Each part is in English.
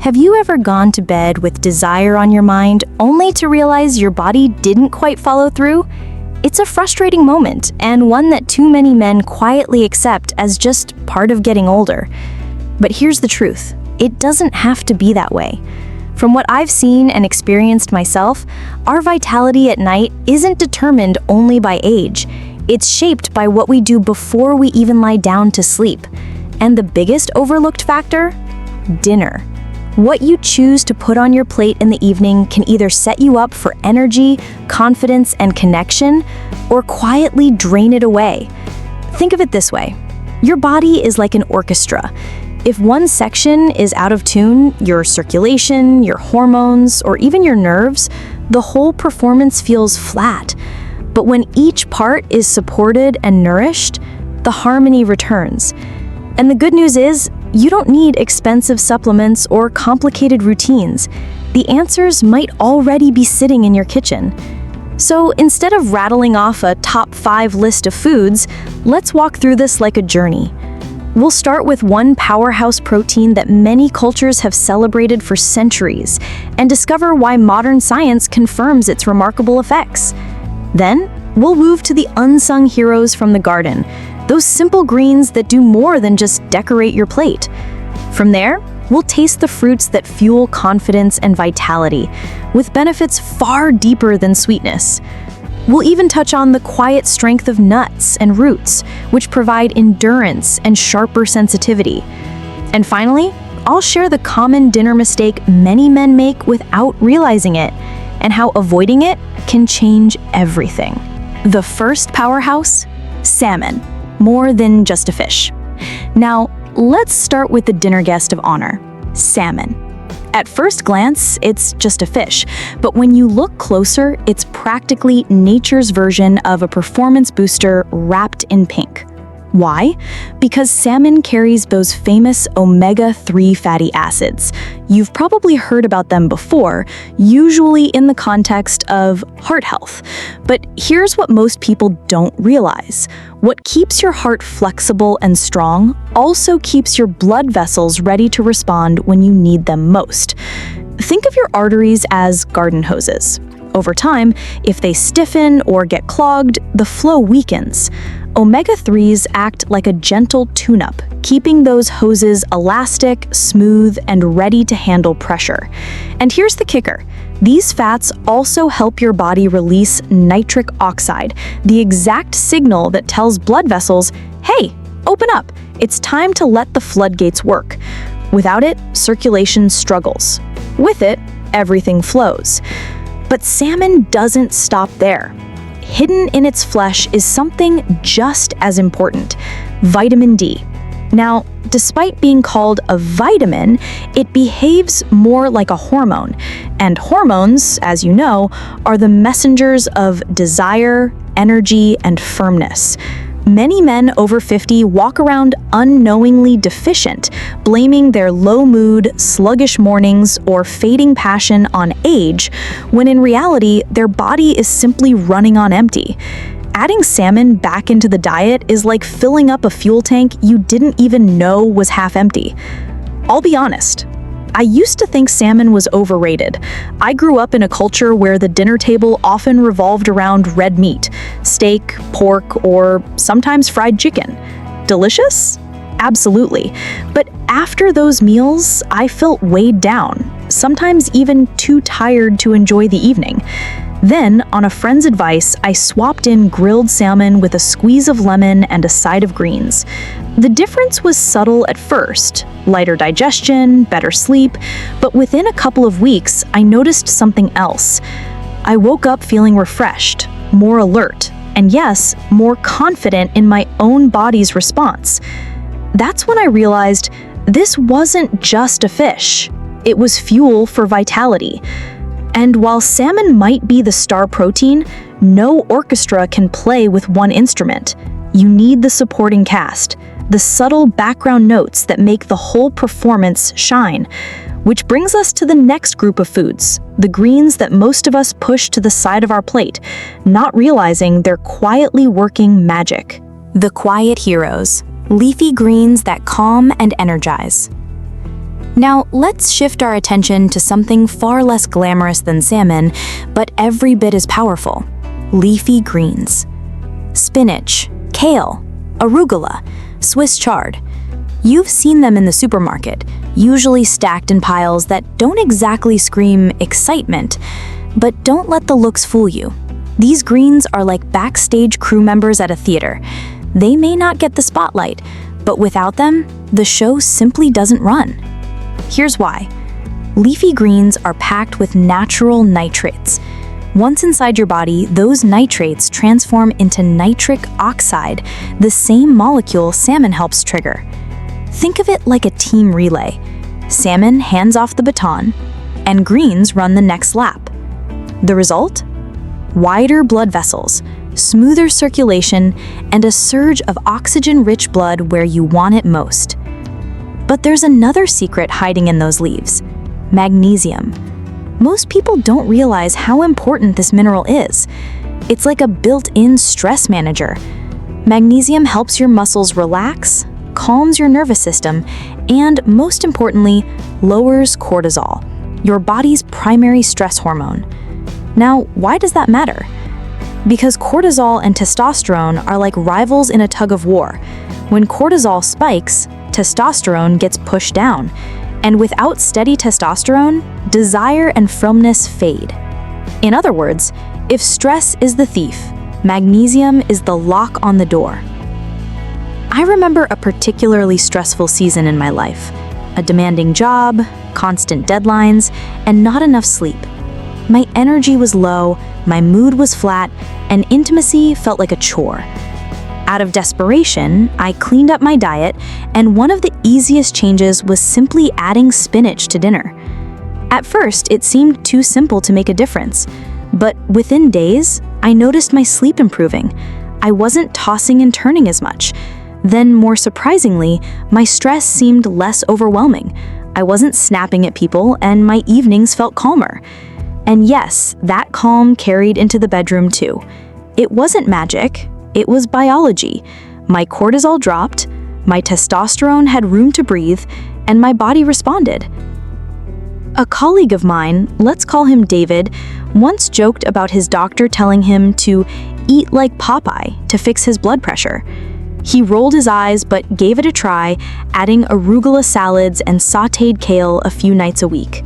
Have you ever gone to bed with desire on your mind only to realize your body didn't quite follow through? It's a frustrating moment, and one that too many men quietly accept as just part of getting older. But here's the truth, it doesn't have to be that way. From what I've seen and experienced myself, our vitality at night isn't determined only by age. It's shaped by what we do before we even lie down to sleep. And the biggest overlooked factor? Dinner. What you choose to put on your plate in the evening can either set you up for energy, confidence, and connection, or quietly drain it away. Think of it this way. Your body is like an orchestra. If one section is out of tune, your circulation, your hormones, or even your nerves, the whole performance feels flat. But when each part is supported and nourished, the harmony returns. And the good news is, you don't need expensive supplements or complicated routines. The answers might already be sitting in your kitchen. So instead of rattling off a top 5 list of foods, let's walk through this like a journey. We'll start with one powerhouse protein that many cultures have celebrated for centuries and discover why modern science confirms its remarkable effects. Then, we'll move to the unsung heroes from the garden, those simple greens that do more than just decorate your plate. From there, we'll taste the fruits that fuel confidence and vitality, with benefits far deeper than sweetness. We'll even touch on the quiet strength of nuts and roots, which provide endurance and sharper sensitivity. And finally, I'll share the common dinner mistake many men make without realizing it, and how avoiding it can change everything. The first powerhouse? Salmon. More than just a fish. Now, let's start with the dinner guest of honor, salmon. At first glance, it's just a fish, but when you look closer, it's practically nature's version of a performance booster wrapped in pink. Why? Because salmon carries those famous omega-3 fatty acids. You've probably heard about them before, usually in the context of heart health. But here's what most people don't realize. What keeps your heart flexible and strong also keeps your blood vessels ready to respond when you need them most. Think of your arteries as garden hoses. Over time, if they stiffen or get clogged, the flow weakens. Omega-3s act like a gentle tune-up, keeping those hoses elastic, smooth, and ready to handle pressure. And here's the kicker. These fats also help your body release nitric oxide, the exact signal that tells blood vessels, hey, open up, it's time to let the floodgates work. Without it, circulation struggles. With it, everything flows. But salmon doesn't stop there. Hidden in its flesh is something just as important, vitamin D. Now, despite being called a vitamin, it behaves more like a hormone. And hormones, as you know, are the messengers of desire, energy, and firmness. Many men over 50 walk around unknowingly deficient, blaming their low mood, sluggish mornings, or fading passion on age, when in reality, their body is simply running on empty. Adding salmon back into the diet is like filling up a fuel tank you didn't even know was half empty. I'll be honest. I used to think salmon was overrated. I grew up in a culture where the dinner table often revolved around red meat, steak, pork, or sometimes fried chicken. Delicious? Absolutely. But after those meals, I felt weighed down, sometimes even too tired to enjoy the evening. Then, on a friend's advice, I swapped in grilled salmon with a squeeze of lemon and a side of greens. The difference was subtle at first, lighter digestion, better sleep, but within a couple of weeks, I noticed something else. I woke up feeling refreshed, more alert, and yes, more confident in my own body's response. That's when I realized this wasn't just a fish. It was fuel for vitality. And while salmon might be the star protein, no orchestra can play with one instrument. You need the supporting cast, the subtle background notes that make the whole performance shine. Which brings us to the next group of foods, the greens that most of us push to the side of our plate, not realizing they're quietly working magic. The quiet heroes, leafy greens that calm and energize. Now, let's shift our attention to something far less glamorous than salmon, but every bit as powerful: leafy greens. Spinach, kale, arugula, Swiss chard. You've seen them in the supermarket, usually stacked in piles that don't exactly scream excitement, but don't let the looks fool you. These greens are like backstage crew members at a theater. They may not get the spotlight, but without them, the show simply doesn't run. Here's why. Leafy greens are packed with natural nitrates. Once inside your body, those nitrates transform into nitric oxide, the same molecule salmon helps trigger. Think of it like a team relay. Salmon hands off the baton, and greens run the next lap. The result? Wider blood vessels, smoother circulation, and a surge of oxygen-rich blood where you want it most. But there's another secret hiding in those leaves: magnesium. Most people don't realize how important this mineral is. It's like a built-in stress manager. Magnesium helps your muscles relax, calms your nervous system, and most importantly, lowers cortisol, your body's primary stress hormone. Now, why does that matter? Because cortisol and testosterone are like rivals in a tug of war. When cortisol spikes, testosterone gets pushed down. And without steady testosterone, desire and firmness fade. In other words, if stress is the thief, magnesium is the lock on the door. I remember a particularly stressful season in my life. A demanding job, constant deadlines, and not enough sleep. My energy was low, my mood was flat, and intimacy felt like a chore. Out of desperation, I cleaned up my diet, and one of the easiest changes was simply adding spinach to dinner. At first, it seemed too simple to make a difference, but within days, I noticed my sleep improving. I wasn't tossing and turning as much. Then, more surprisingly, my stress seemed less overwhelming. I wasn't snapping at people, and my evenings felt calmer. And yes, that calm carried into the bedroom too. It wasn't magic. It was biology. My cortisol dropped, my testosterone had room to breathe, and my body responded. A colleague of mine, let's call him David, once joked about his doctor telling him to eat like Popeye to fix his blood pressure. He rolled his eyes but gave it a try, adding arugula salads and sautéed kale a few nights a week.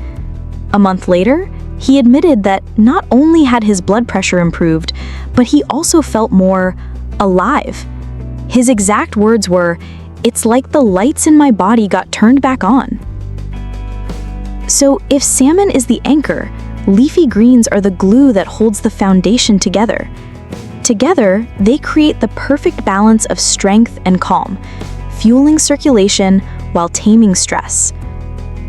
A month later, he admitted that not only had his blood pressure improved, but he also felt more alive. His exact words were, "It's like the lights in my body got turned back on." So if salmon is the anchor, leafy greens are the glue that holds the foundation together. Together, they create the perfect balance of strength and calm, fueling circulation while taming stress.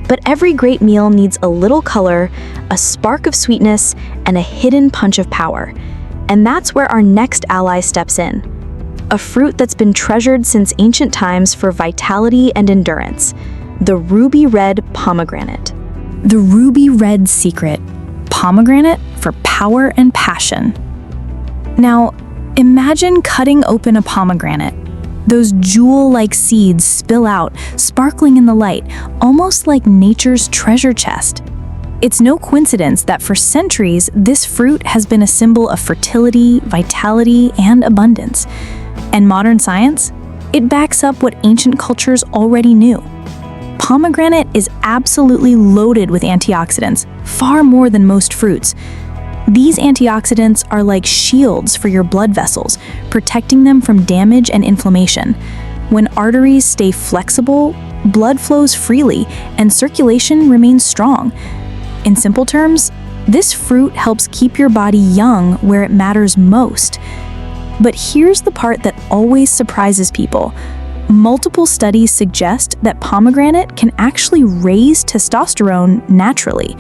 But every great meal needs a little color, a spark of sweetness, and a hidden punch of power. And that's where our next ally steps in. A fruit that's been treasured since ancient times for vitality and endurance: the ruby red pomegranate. The ruby red secret: pomegranate for power and passion. Now, imagine cutting open a pomegranate. Those jewel-like seeds spill out, sparkling in the light, almost like nature's treasure chest. It's no coincidence that for centuries, this fruit has been a symbol of fertility, vitality, and abundance. And modern science? It backs up what ancient cultures already knew. Pomegranate is absolutely loaded with antioxidants, far more than most fruits. These antioxidants are like shields for your blood vessels, protecting them from damage and inflammation. When arteries stay flexible, blood flows freely, and circulation remains strong. In simple terms, this fruit helps keep your body young where it matters most. But here's the part that always surprises people. Multiple studies suggest that pomegranate can actually raise testosterone naturally.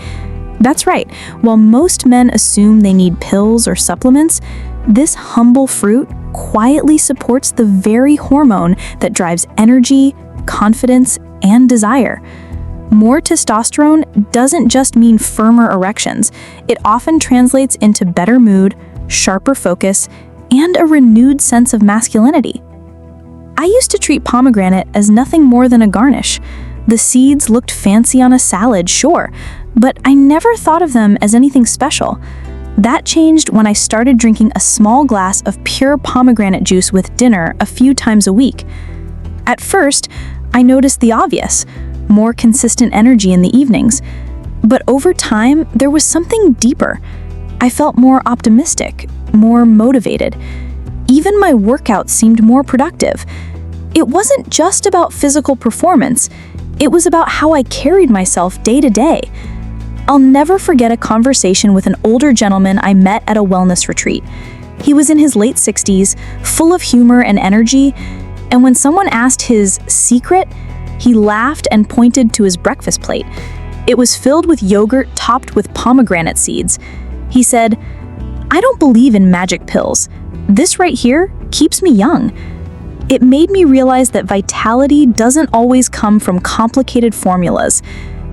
That's right, while most men assume they need pills or supplements, this humble fruit quietly supports the very hormone that drives energy, confidence, and desire. More testosterone doesn't just mean firmer erections. It often translates into better mood, sharper focus, and a renewed sense of masculinity. I used to treat pomegranate as nothing more than a garnish, The seeds looked fancy on a salad, sure, but I never thought of them as anything special. That changed when I started drinking a small glass of pure pomegranate juice with dinner a few times a week. At first, I noticed the obvious, more consistent energy in the evenings. But over time, there was something deeper. I felt more optimistic, more motivated. Even my workouts seemed more productive. It wasn't just about physical performance, it was about how I carried myself day to day. I'll never forget a conversation with an older gentleman I met at a wellness retreat. He was in his late 60s, full of humor and energy, and when someone asked his secret, he laughed and pointed to his breakfast plate. It was filled with yogurt topped with pomegranate seeds. He said, "I don't believe in magic pills. This right here keeps me young." It made me realize that vitality doesn't always come from complicated formulas.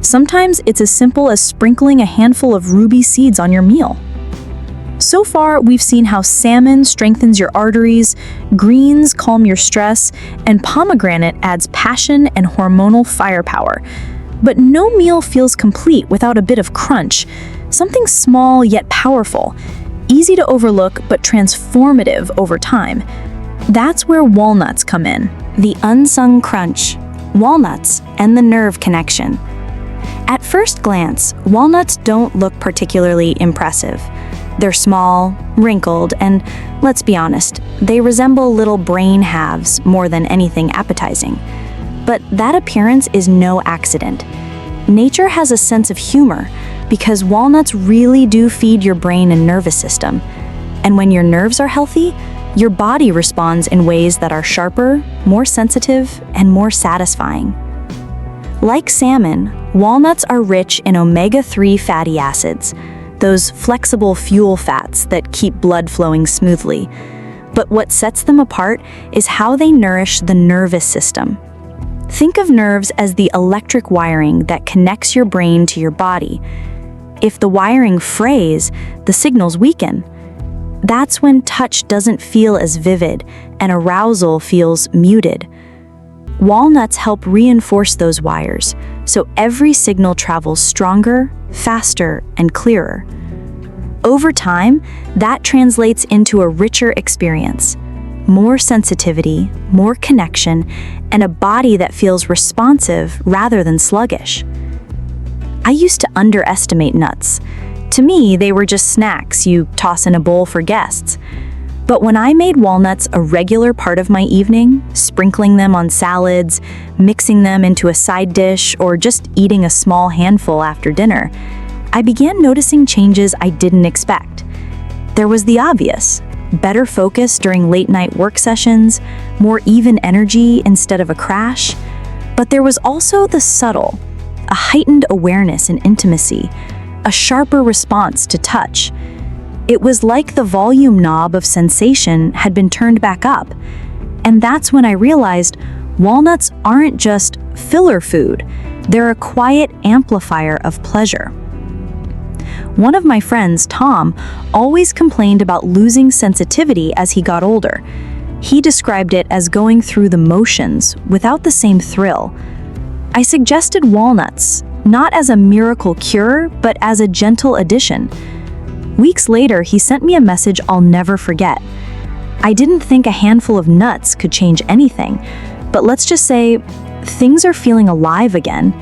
Sometimes it's as simple as sprinkling a handful of ruby seeds on your meal. So far, we've seen how salmon strengthens your arteries, greens calm your stress, and pomegranate adds passion and hormonal firepower. But no meal feels complete without a bit of crunch, something small yet powerful, easy to overlook but transformative over time. That's where walnuts come in. The unsung crunch, walnuts, and the nerve connection. At first glance, walnuts don't look particularly impressive. They're small, wrinkled, and let's be honest, they resemble little brain halves more than anything appetizing. But that appearance is no accident. Nature has a sense of humor because walnuts really do feed your brain and nervous system. And when your nerves are healthy, your body responds in ways that are sharper, more sensitive, and more satisfying. Like salmon, walnuts are rich in omega-3 fatty acids, those flexible fuel fats that keep blood flowing smoothly. But what sets them apart is how they nourish the nervous system. Think of nerves as the electric wiring that connects your brain to your body. If the wiring frays, the signals weaken. That's when touch doesn't feel as vivid and arousal feels muted. Walnuts help reinforce those wires, so every signal travels stronger, faster, and clearer. Over time, that translates into a richer experience. More sensitivity, more connection, and a body that feels responsive rather than sluggish. I used to underestimate nuts. To me, they were just snacks you toss in a bowl for guests. But when I made walnuts a regular part of my evening, sprinkling them on salads, mixing them into a side dish, or just eating a small handful after dinner, I began noticing changes I didn't expect. There was the obvious: better focus during late-night work sessions, more even energy instead of a crash. But there was also the subtle, a heightened awareness and intimacy, a sharper response to touch. It was like the volume knob of sensation had been turned back up. And that's when I realized walnuts aren't just filler food, they're a quiet amplifier of pleasure. One of my friends, Tom, always complained about losing sensitivity as he got older. He described it as going through the motions without the same thrill. I suggested walnuts, not as a miracle cure, but as a gentle addition. Weeks later, he sent me a message I'll never forget. I didn't think a handful of nuts could change anything, but let's just say things are feeling alive again.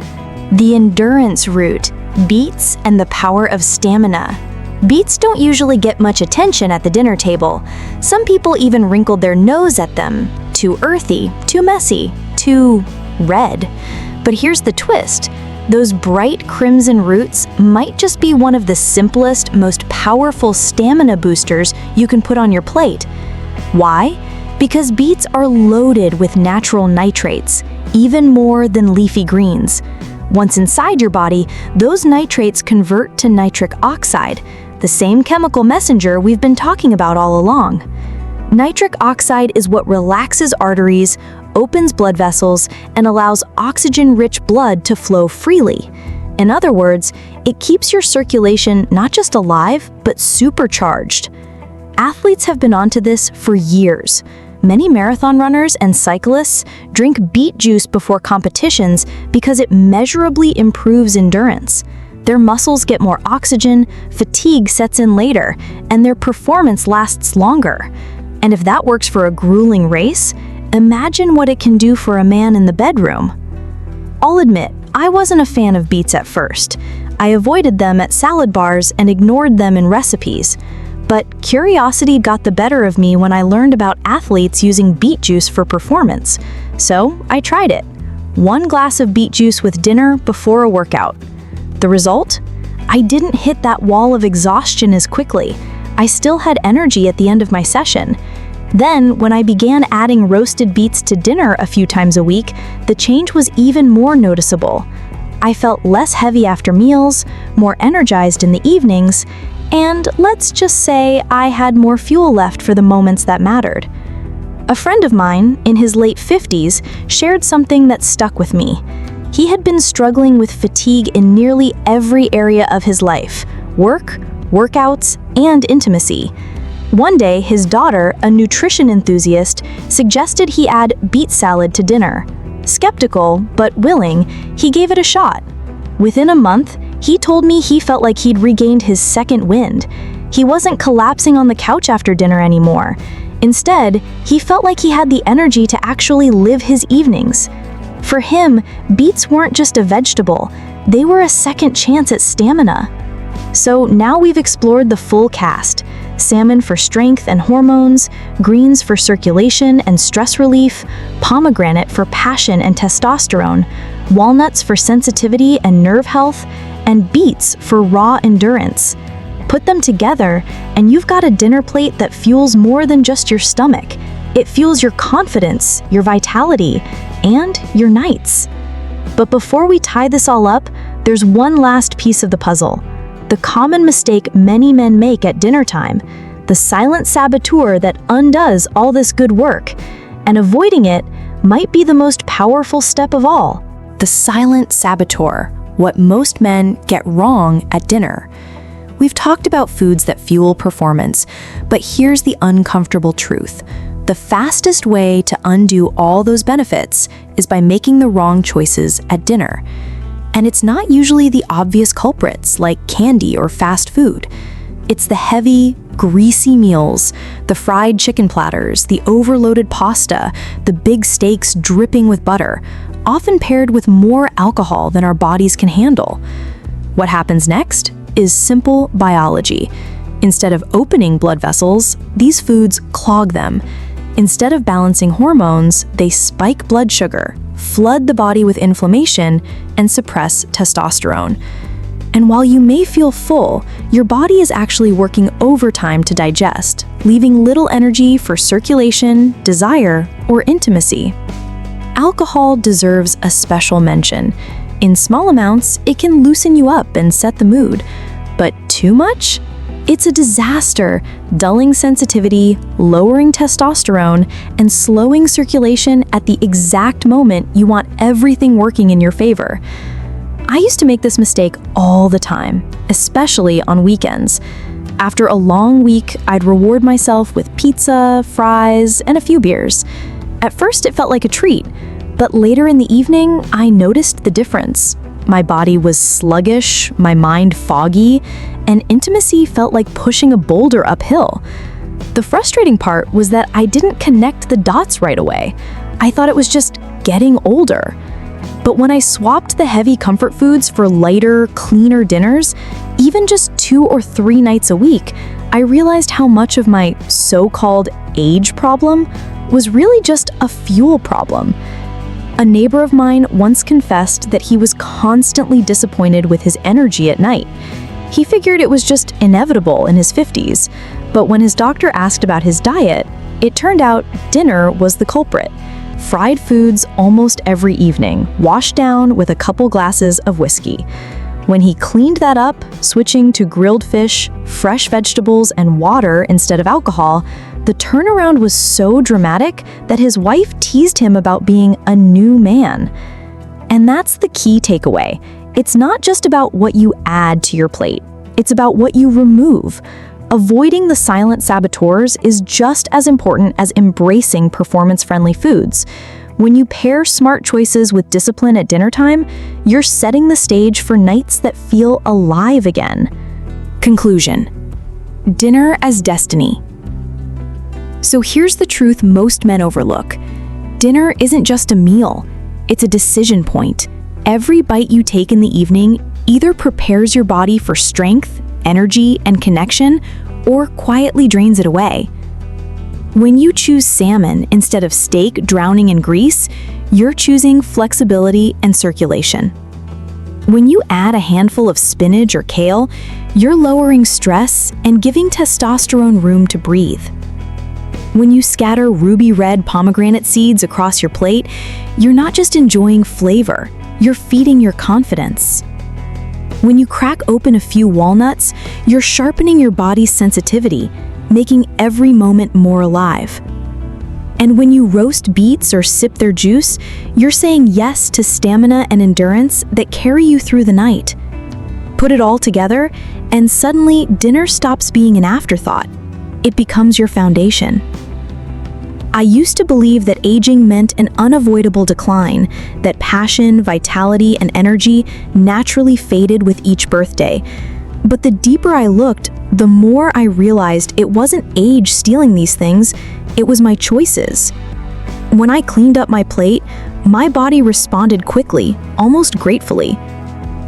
The endurance root, beets, and the power of stamina. Beets don't usually get much attention at the dinner table. Some people even wrinkled their nose at them. Too earthy, too messy, too red. But here's the twist. Those bright crimson roots might just be one of the simplest, most powerful stamina boosters you can put on your plate. Why? Because beets are loaded with natural nitrates, even more than leafy greens. Once inside your body, those nitrates convert to nitric oxide, the same chemical messenger we've been talking about all along. Nitric oxide is what relaxes arteries, opens blood vessels, and allows oxygen-rich blood to flow freely. In other words, it keeps your circulation not just alive, but supercharged. Athletes have been onto this for years. Many marathon runners and cyclists drink beet juice before competitions because it measurably improves endurance. Their muscles get more oxygen, fatigue sets in later, and their performance lasts longer. And if that works for a grueling race, imagine what it can do for a man in the bedroom. I'll admit, I wasn't a fan of beets at first. I avoided them at salad bars and ignored them in recipes. But curiosity got the better of me when I learned about athletes using beet juice for performance. So I tried it. 1 glass of beet juice with dinner before a workout. The result? I didn't hit that wall of exhaustion as quickly. I still had energy at the end of my session. Then, when I began adding roasted beets to dinner a few times a week, the change was even more noticeable. I felt less heavy after meals, more energized in the evenings, and let's just say I had more fuel left for the moments that mattered. A friend of mine, in his late 50s, shared something that stuck with me. He had been struggling with fatigue in nearly every area of his life: work, workouts, and intimacy. One day, his daughter, a nutrition enthusiast, suggested he add beet salad to dinner. Skeptical, but willing, he gave it a shot. Within a month, he told me he felt like he'd regained his second wind. He wasn't collapsing on the couch after dinner anymore. Instead, he felt like he had the energy to actually live his evenings. For him, beets weren't just a vegetable, they were a second chance at stamina. So now we've explored the full cast: salmon for strength and hormones, greens for circulation and stress relief, pomegranate for passion and testosterone, walnuts for sensitivity and nerve health, and beets for raw endurance. Put them together, and you've got a dinner plate that fuels more than just your stomach. It fuels your confidence, your vitality, and your nights. But before we tie this all up, there's one last piece of the puzzle. The common mistake many men make at dinner time, the silent saboteur that undoes all this good work. And avoiding it might be the most powerful step of all. The silent saboteur, what most men get wrong at dinner. We've talked about foods that fuel performance, but here's the uncomfortable truth. The fastest way to undo all those benefits is by making the wrong choices at dinner. And it's not usually the obvious culprits like candy or fast food. It's the heavy, greasy meals, the fried chicken platters, the overloaded pasta, the big steaks dripping with butter, often paired with more alcohol than our bodies can handle. What happens next is simple biology. Instead of opening blood vessels, these foods clog them. Instead of balancing hormones, they spike blood sugar, flood the body with inflammation, and suppress testosterone. And while you may feel full, your body is actually working overtime to digest, leaving little energy for circulation, desire, or intimacy. Alcohol deserves a special mention. In small amounts, it can loosen you up and set the mood. But too much? It's a disaster, dulling sensitivity, lowering testosterone, and slowing circulation at the exact moment you want everything working in your favor. I used to make this mistake all the time, especially on weekends. After a long week, I'd reward myself with pizza, fries, and a few beers. At first, it felt like a treat, but later in the evening, I noticed the difference. My body was sluggish, my mind foggy, and intimacy felt like pushing a boulder uphill. The frustrating part was that I didn't connect the dots right away. I thought it was just getting older. But when I swapped the heavy comfort foods for lighter, cleaner dinners, even just 2 or 3 nights a week, I realized how much of my so-called age problem was really just a fuel problem. A neighbor of mine once confessed that he was constantly disappointed with his energy at night. He figured it was just inevitable in his 50s, but when his doctor asked about his diet, it turned out dinner was the culprit. Fried foods almost every evening, washed down with a couple glasses of whiskey. When he cleaned that up, switching to grilled fish, fresh vegetables, and water instead of alcohol, the turnaround was so dramatic that his wife teased him about being a new man. And that's the key takeaway. It's not just about what you add to your plate. It's about what you remove. Avoiding the silent saboteurs is just as important as embracing performance-friendly foods. When you pair smart choices with discipline at dinner time, you're setting the stage for nights that feel alive again. Conclusion: dinner as destiny. So here's the truth most men overlook. Dinner isn't just a meal, it's a decision point. Every bite you take in the evening either prepares your body for strength, energy, and connection, or quietly drains it away. When you choose salmon instead of steak drowning in grease, you're choosing flexibility and circulation. When you add a handful of spinach or kale, you're lowering stress and giving testosterone room to breathe. When you scatter ruby red pomegranate seeds across your plate, you're not just enjoying flavor, you're feeding your confidence. When you crack open a few walnuts, you're sharpening your body's sensitivity, making every moment more alive. And when you roast beets or sip their juice, you're saying yes to stamina and endurance that carry you through the night. Put it all together, and suddenly dinner stops being an afterthought. It becomes your foundation. I used to believe that aging meant an unavoidable decline, that passion, vitality, and energy naturally faded with each birthday. But the deeper I looked, the more I realized it wasn't age stealing these things, it was my choices. When I cleaned up my plate, my body responded quickly, almost gratefully.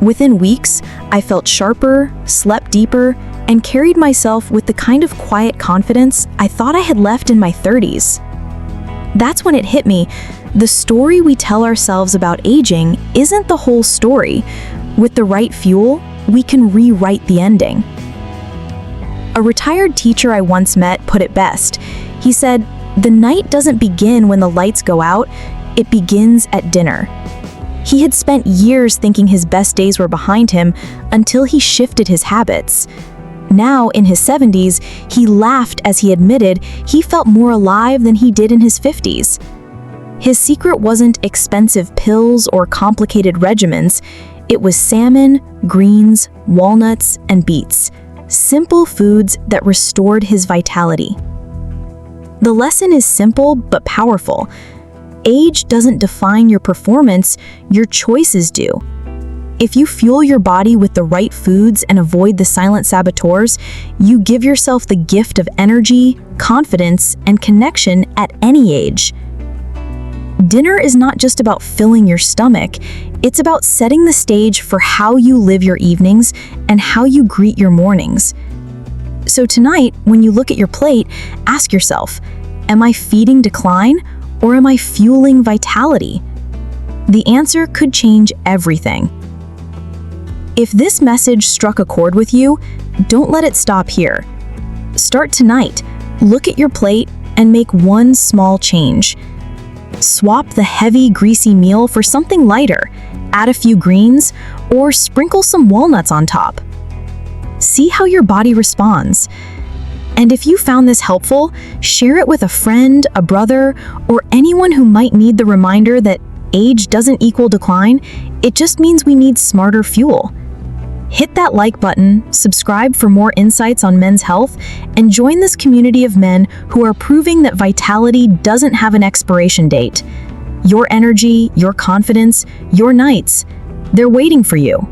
Within weeks, I felt sharper, slept deeper, and carried myself with the kind of quiet confidence I thought I had left in my 30s. That's when it hit me. The story we tell ourselves about aging isn't the whole story. With the right fuel, we can rewrite the ending. A retired teacher I once met put it best. He said, "The night doesn't begin when the lights go out, it begins at dinner." He had spent years thinking his best days were behind him until he shifted his habits. Now, in his 70s, he laughed as he admitted he felt more alive than he did in his 50s. His secret wasn't expensive pills or complicated regimens. It was salmon, greens, walnuts, and beets. Simple foods that restored his vitality. The lesson is simple but powerful. Age doesn't define your performance, your choices do. If you fuel your body with the right foods and avoid the silent saboteurs, you give yourself the gift of energy, confidence, and connection at any age. Dinner is not just about filling your stomach, it's about setting the stage for how you live your evenings and how you greet your mornings. So tonight, when you look at your plate, ask yourself, am I feeding decline or am I fueling vitality? The answer could change everything. If this message struck a chord with you, don't let it stop here. Start tonight. Look at your plate and make one small change. Swap the heavy, greasy meal for something lighter, add a few greens, or sprinkle some walnuts on top. See how your body responds. And if you found this helpful, share it with a friend, a brother, or anyone who might need the reminder that age doesn't equal decline, it just means we need smarter fuel. Hit that like button, subscribe for more insights on men's health, and join this community of men who are proving that vitality doesn't have an expiration date. Your energy, your confidence, your nights, they're waiting for you.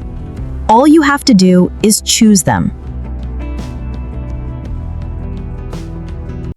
All you have to do is choose them.